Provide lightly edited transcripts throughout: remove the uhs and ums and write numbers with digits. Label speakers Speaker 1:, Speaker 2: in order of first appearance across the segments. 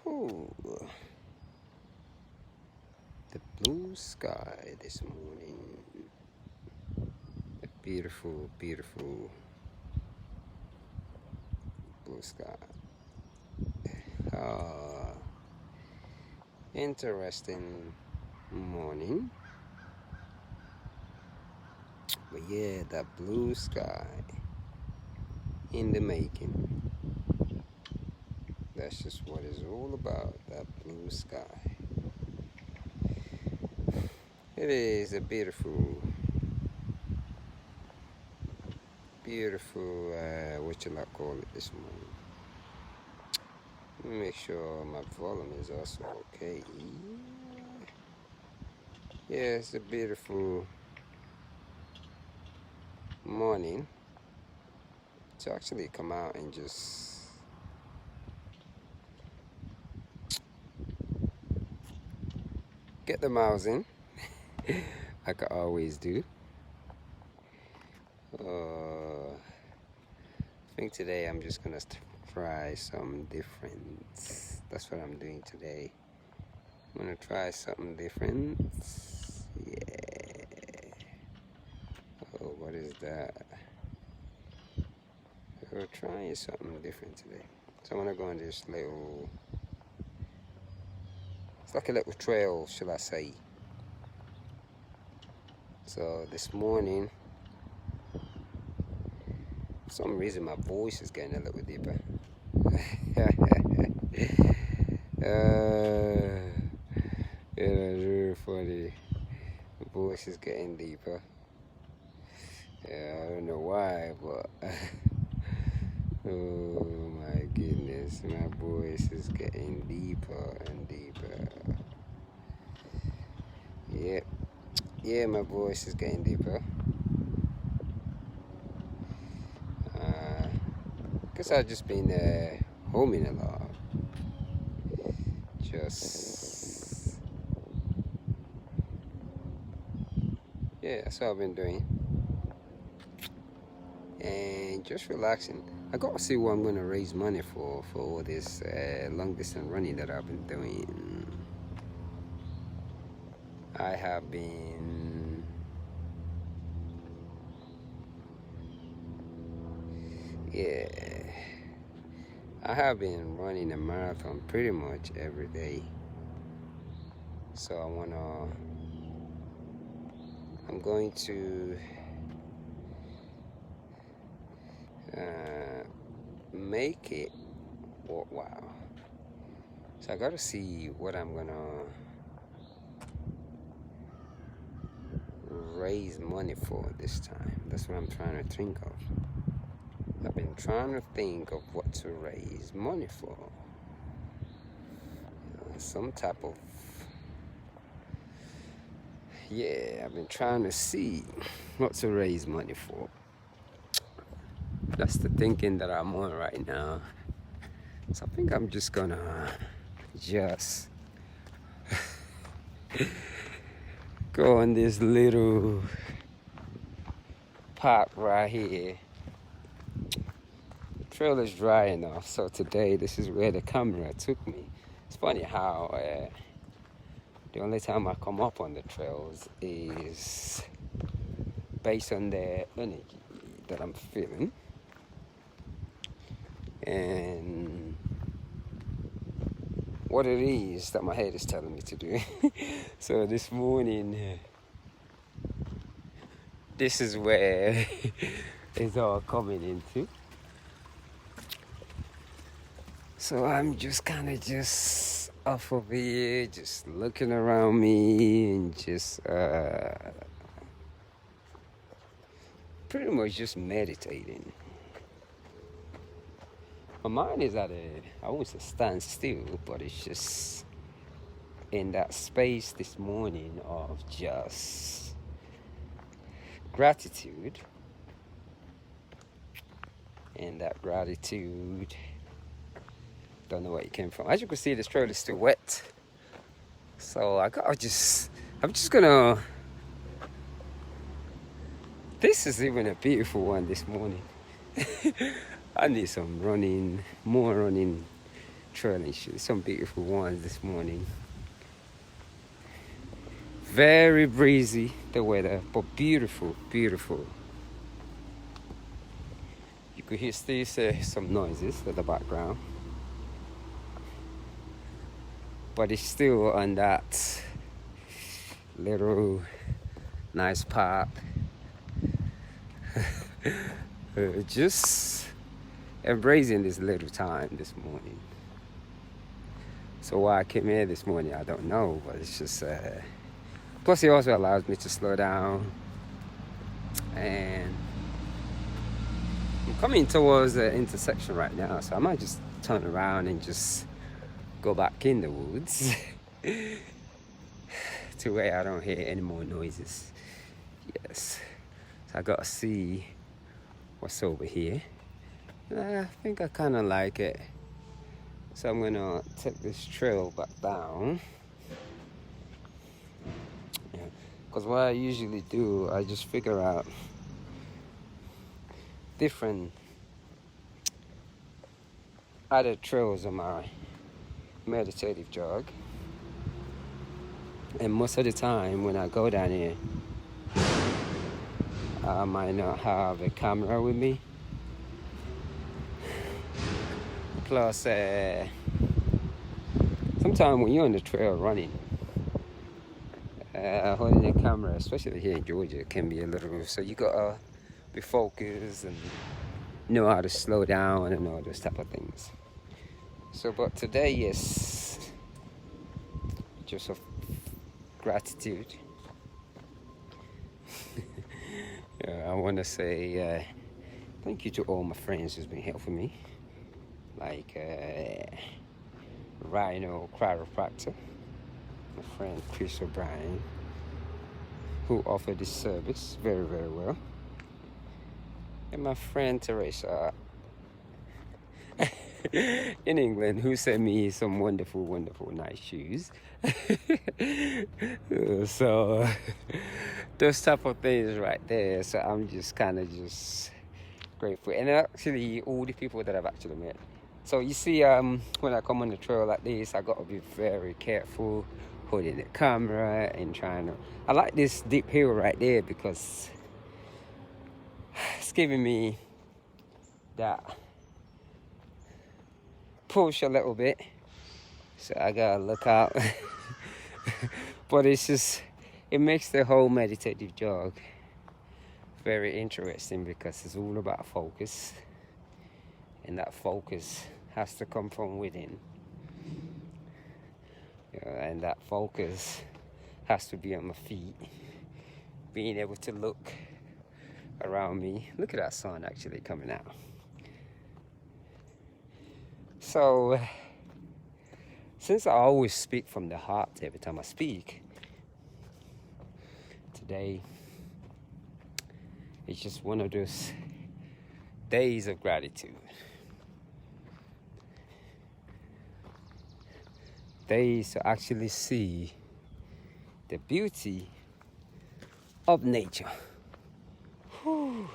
Speaker 1: Oh, the blue sky this morning. A beautiful, beautiful blue sky. Interesting morning. But yeah, that blue sky in the making. That's just what it's all about, that blue sky. It is a beautiful, what you like call it this morning. Let me make sure my volume is also okay. Yeah, it's a beautiful morning to actually come out and just get the miles in, like I always do. I think today I'm just gonna try some different. That's what I'm doing today. I'm gonna try something different. Yeah. Oh, what is that? We're trying something different today. So I'm gonna go on this little. It's like a little trail, shall I say? So this morning, for some reason, my voice is getting a little deeper. Yeah, that's really funny. The voice is getting deeper. Yeah, I don't know why, but oh my goodness, my voice is getting deeper and deeper. Yeah, my voice is getting deeper. Because I've just been homing a lot. Yeah, that's what I've been doing. And just relaxing. I gotta see what I'm gonna raise money for all this long distance running that I've been doing. I have been running a marathon pretty much every day. So I'm going to make it worthwhile. So I gotta see what I'm gonna raise money for this time. That's what I'm trying to think of. I've been trying to think of what to raise money for. Some type of I've been trying to see what to raise money for. That's the thinking that I'm on right now. So I think I'm just gonna go on this little park right here. The trail is dry enough, so today this is where the camera took me. It's funny how the only time I come up on the trails is based on the energy that I'm feeling and what it is that my head is telling me to do. So this morning, this is where it's all coming into. So I'm just kind of off of here, just looking around me and just pretty much just meditating. My mind is at I won't say stand still, but it's just in that space this morning of just gratitude. And that gratitude, don't know where it came from. As you can see, this trail is still wet. So I'm just gonna, this is even a beautiful one this morning. I need some more running trailing shoes. Some beautiful ones this morning. Very breezy, the weather, but beautiful, beautiful. You could still hear some noises in the background, but it's still on that little nice path. Just embracing this little time this morning. So why I came here this morning, I don't know, but it's just plus it also allows me to slow down. And I'm coming towards the intersection right now, so I might just turn around and just go back in the woods to where I don't hear any more noises. Yes, so I gotta see what's over here. I think I kind of like it, so I'm gonna take this trail back down. Because what I usually do, I just figure out different other trails on my meditative jog, and most of the time when I go down here, I might not have a camera with me. Plus, sometimes when you're on the trail running, holding a camera, especially here in Georgia, can be a little, so you gotta be focused and know how to slow down and all those type of things. So, but today is just of gratitude. I want to say thank you to all my friends who's been helping me, like Rhino Chiropractor, my friend Chris O'Brien, who offered this service very, very well, and my friend Teresa in England, who sent me some wonderful, wonderful, nice shoes. So those type of things right there. So I'm just kind of just grateful, and actually all the people that I've actually met. So you see, when I come on the trail like this, I got to be very careful holding the camera and trying to. I like this deep hill right there because it's giving me that push a little bit, so I gotta look out. But it's just, it makes the whole meditative jog very interesting because it's all about focus, and that focus has to come from within. And that focus has to be on my feet, being able to look around me. Look at that sun actually coming out. So, since I always speak from the heart every time I speak, today it's just one of those days of gratitude. Days to actually see the beauty of nature. Whew.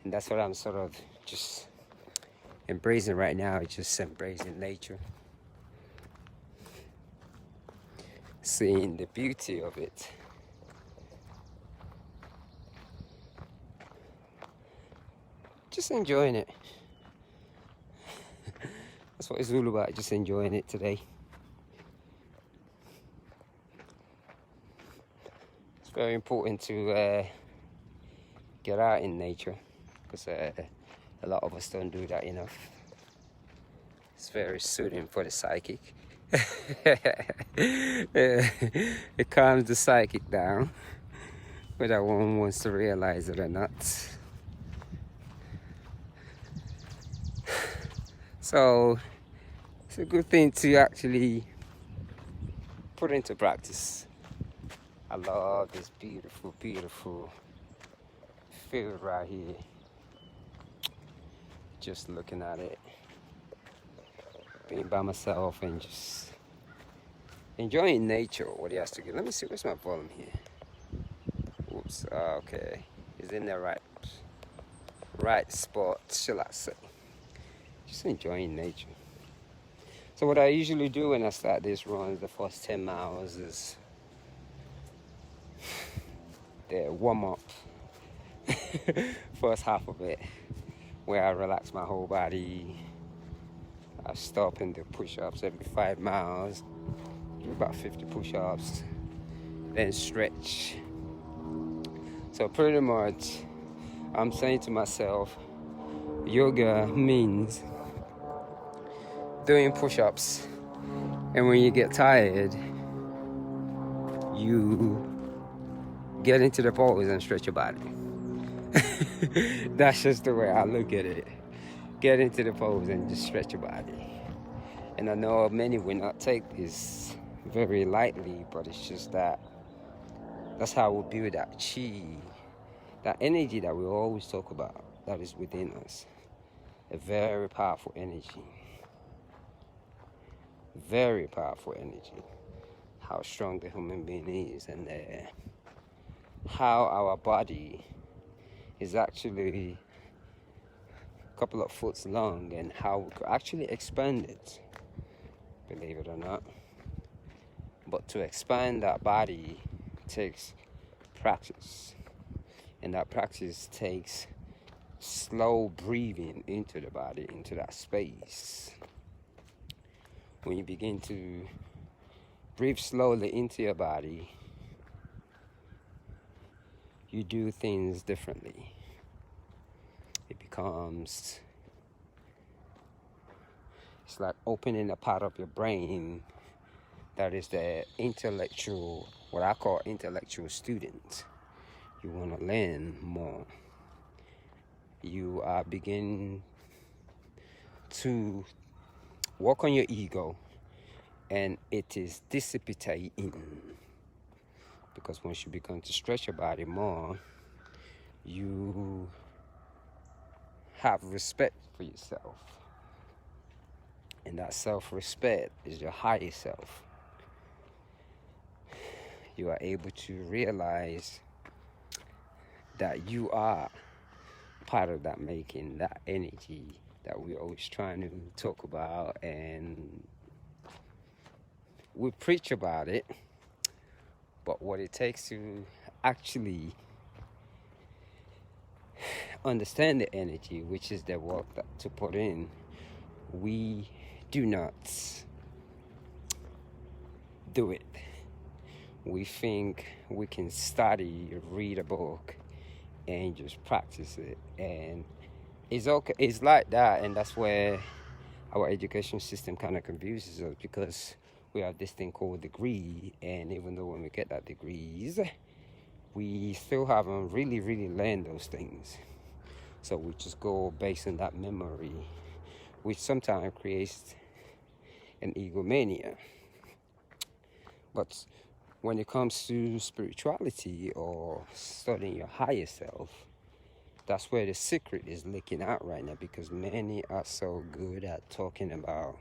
Speaker 1: And that's what I'm sort of just embracing right now. It's just embracing nature, seeing the beauty of it. Just enjoying it. That's what it's all about, just enjoying it today. It's very important to get out in nature, because a lot of us don't do that enough. It's very soothing for the psychic. It calms the psychic down, whether one wants to realize it or not. So it's a good thing to actually put into practice. I love this beautiful, beautiful field right here. Just looking at it, being by myself and just enjoying nature, what it has to give. Let me see, where's my volume here? Oops, okay. It's in the right spot, shall I say. Just enjoying nature. So what I usually do when I start these runs, the first 10 miles, is the warm up. First half of it, where I relax my whole body. I stop and do push-ups every 5 miles, do about 50 push-ups, then stretch. So pretty much, I'm saying to myself, yoga means doing push-ups, and when you get tired, you get into the pose and stretch your body. That's just the way I look at it. Get into the pose and just stretch your body. And I know many will not take this very lightly, but it's just that that's how we build that chi, that energy that we always talk about, that is within us. A very powerful energy. Very powerful energy. How strong the human being is, and how our body is actually a couple of foot long, and how we could actually expand it, believe it or not. But to expand that body takes practice, and that practice takes slow breathing into the body, into that space. When you begin to breathe slowly into your body, you do things differently. It becomes, it's like opening a part of your brain that is the intellectual, what I call intellectual student. You want to learn more. You are beginning to work on your ego, and it is dissipating. Because once you begin to stretch your body more, you have respect for yourself. And that self-respect is your higher self. You are able to realize that you are part of that making, that energy that we're always trying to talk about, and we preach about it. But what it takes to actually understand the energy, which is the work to put in, we do not do it. We think we can study, read a book, and just practice it. And it's okay. It's like that, and that's where our education system kind of confuses us, because we have this thing called degree, and even though when we get that degrees, we still haven't really learned those things. So we just go based on that memory, which sometimes creates an egomania. But when it comes to spirituality or studying your higher self, that's where the secret is leaking out right now, because many are so good at talking about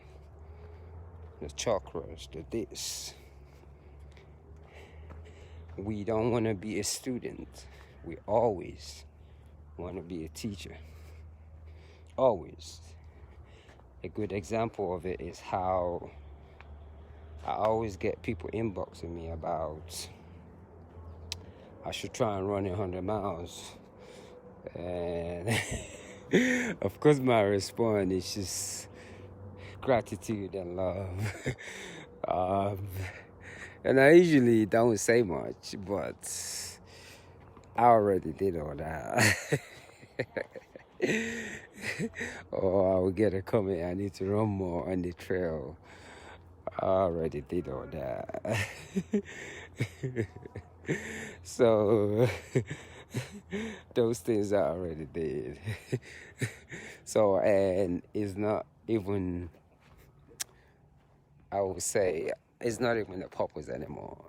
Speaker 1: the chakras, the this. We don't want to be a student. We always want to be a teacher. Always. A good example of it is how I always get people inboxing me about I should try and run 100 miles. And of course my response is just gratitude and love. And I usually don't say much, but I already did all that. Or I will get a comment, I need to run more on the trail. I already did all that. So those things I already did. So, and it's not even, I would say, it's not even the purpose anymore.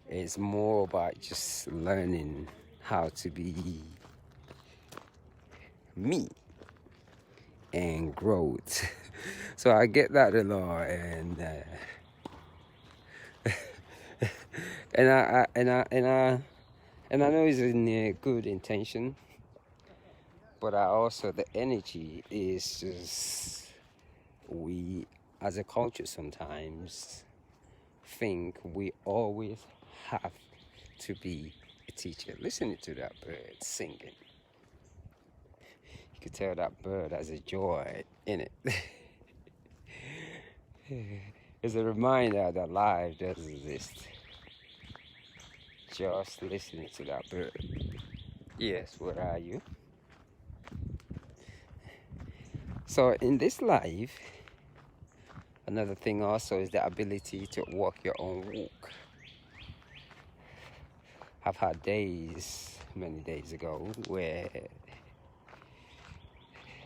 Speaker 1: It's more about just learning how to be me and growth. So I get that a lot, and I know it's in a good intention, but I also, the energy is just we as a culture sometimes think we always have to be a teacher. Listen to that bird singing. You could tell that bird has a joy in it. It's a reminder that life does exist. Just listening to that bird. Yes, where are you? So in this life, another thing also is the ability to walk your own walk. I've had days, many days ago, where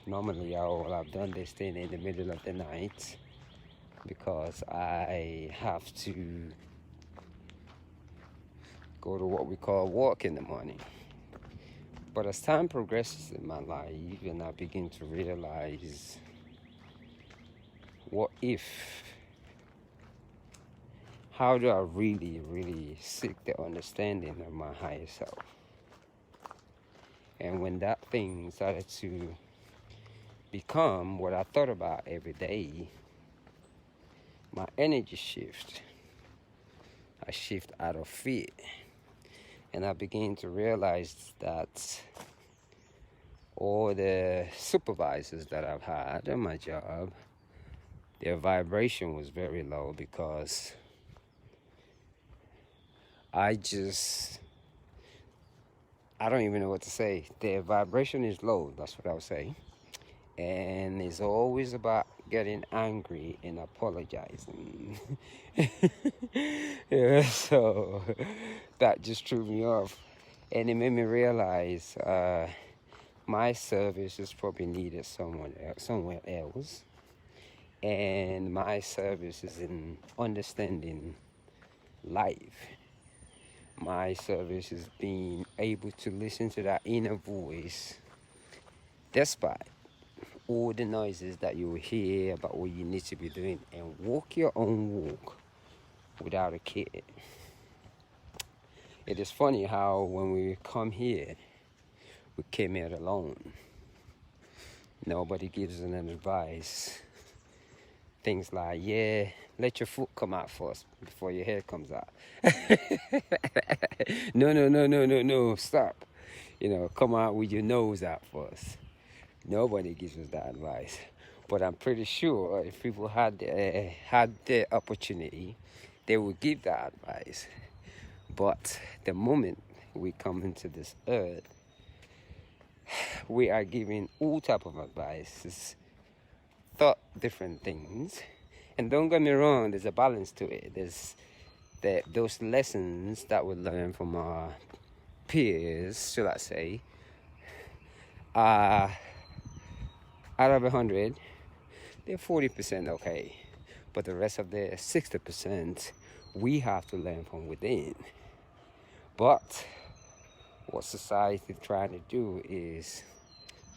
Speaker 1: normally I will have done this thing in the middle of the night because I have to go to what we call walk in the morning. But as time progresses in my life and I begin to realize, what if? How do I really seek the understanding of my higher self? And when that thing started to become what I thought about every day, my energy shift. I shift out of fear. And I began to realize that all the supervisors that I've had on my job, their vibration was very low because I don't even know what to say. Their vibration is low, that's what I would say. And it's always about getting angry and apologizing. Yeah, so that just threw me off. And it made me realize my service is probably needed somewhere else. And my service is in understanding life. My service is being able to listen to that inner voice despite all the noises that you will hear about what you need to be doing, and walk your own walk without a kid. It is funny how when we come here, we came here alone. Nobody gives us an advice. Things like, yeah, let your foot come out first before your head comes out. No, stop. Come out with your nose out first. Nobody gives us that advice. But I'm pretty sure if people had the opportunity, they would give that advice. But the moment we come into this earth, we are giving all type of advices, thought different things. And don't get me wrong, there's a balance to it. There's those lessons that we learn from our peers, should I say, out of 100, they're 40% okay. But the rest of the 60%, we have to learn from within. But what society is trying to do is,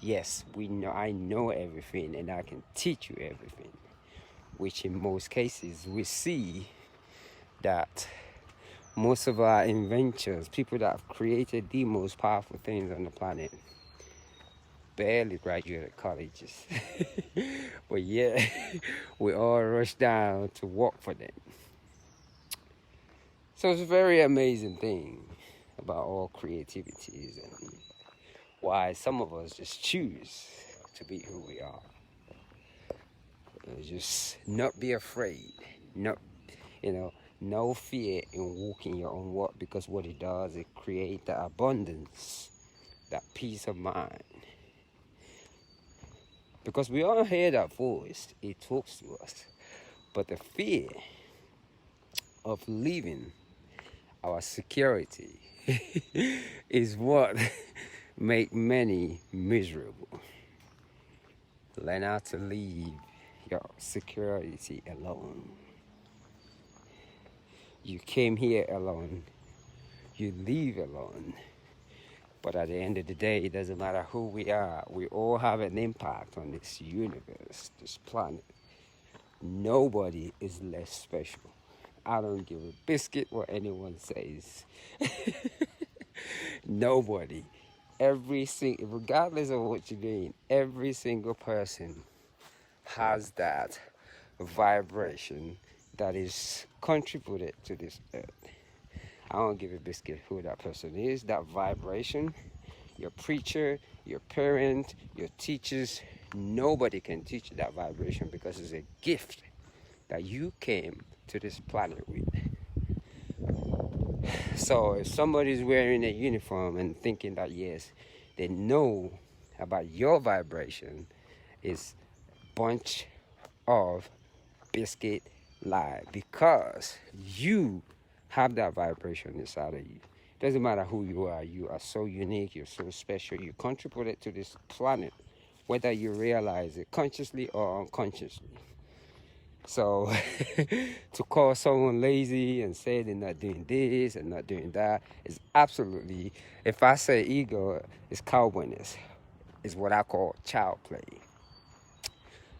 Speaker 1: yes, I know everything and I can teach you everything. Which in most cases, we see that most of our inventions, people that have created the most powerful things on the planet, barely graduated colleges. But yeah, we all rush down to work for them. So it's a very amazing thing about all creativities and why some of us just choose to be who we are. Just not be afraid, no fear in walking your own walk, because what it does, it creates that abundance, that peace of mind. Because we all hear that voice, it talks to us. But the fear of leaving our security is what make many miserable. Learn how to leave your security alone. You came here alone. You leave alone. But at the end of the day, it doesn't matter who we are. We all have an impact on this universe, this planet. Nobody is less special. I don't give a biscuit what anyone says. Nobody. Regardless of what you're doing, every single person has that vibration that is contributed to this earth. I don't give a biscuit who that person is. That vibration, your preacher, your parent, your teachers, nobody can teach that vibration because it's a gift that you came to this planet with. So if somebody's wearing a uniform and thinking that yes, they know about your vibration, it's bunch of biscuit lie, because you have that vibration inside of you. Doesn't matter who you are so unique, you're so special, you contributed to this planet, whether you realize it consciously or unconsciously. So to call someone lazy and say they're not doing this and not doing that is absolutely, if I say ego, it's cowboyness. It's what I call child play.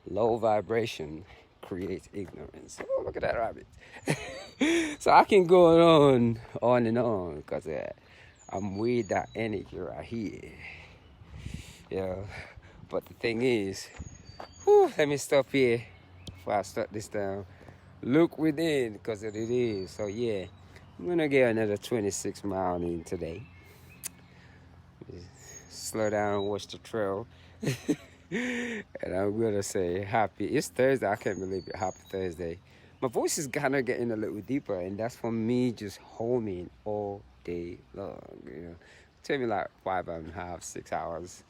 Speaker 1: Low vibration creates ignorance. Oh, look at that rabbit. So I can go on and on, because I'm with that energy right here. Yeah. But the thing is, let me stop here before I start this down. Look within, because it is. So yeah, I'm gonna get another 26 miles in today. Slow down and watch the trail. And I'm gonna say happy. It's Thursday. I can't believe it. Happy Thursday. My voice is kind of getting a little deeper, and that's for me just homing all day long. Take me like 5.5, 6 hours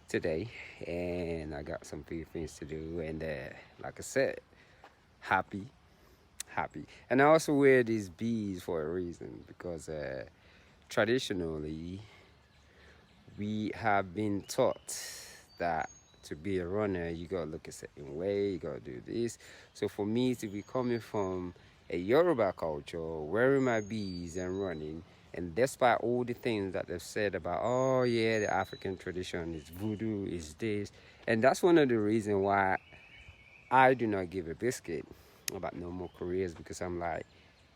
Speaker 1: today, and I got some few things to do. And like I said, happy. And I also wear these beads for a reason, because traditionally we have been taught that to be a runner, you gotta look a certain way, you gotta do this. So for me to be coming from a Yoruba culture, wearing my beads and running, and despite all the things that they've said about, oh yeah, the African tradition is voodoo, is this, and that's one of the reasons why I do not give a biscuit about no more careers, because I'm like,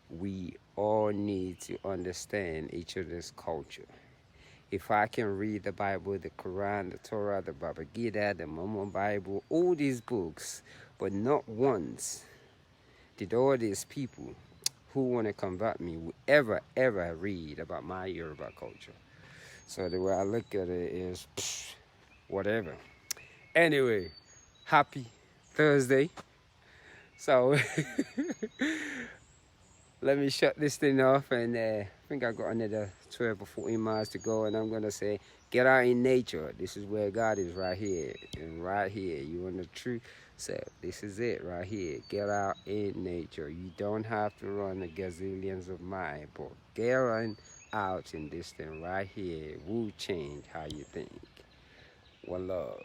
Speaker 1: we all need to understand each other's culture. If I can read the Bible, the Quran, the Torah, the Baba Gita, the Mormon Bible, all these books, but not once did all these people who want to combat me ever read about my Yoruba culture. So the way I look at it is, whatever. Anyway, happy Thursday. So let me shut this thing off, and I think I got another 12 or 14 miles to go, and I'm gonna say, get out in nature. This is where God is, right here, and right here. You want the truth? So this is it right here. Get out in nature. You don't have to run the gazillions of miles, but get out in this thing right here will change how you think. One love.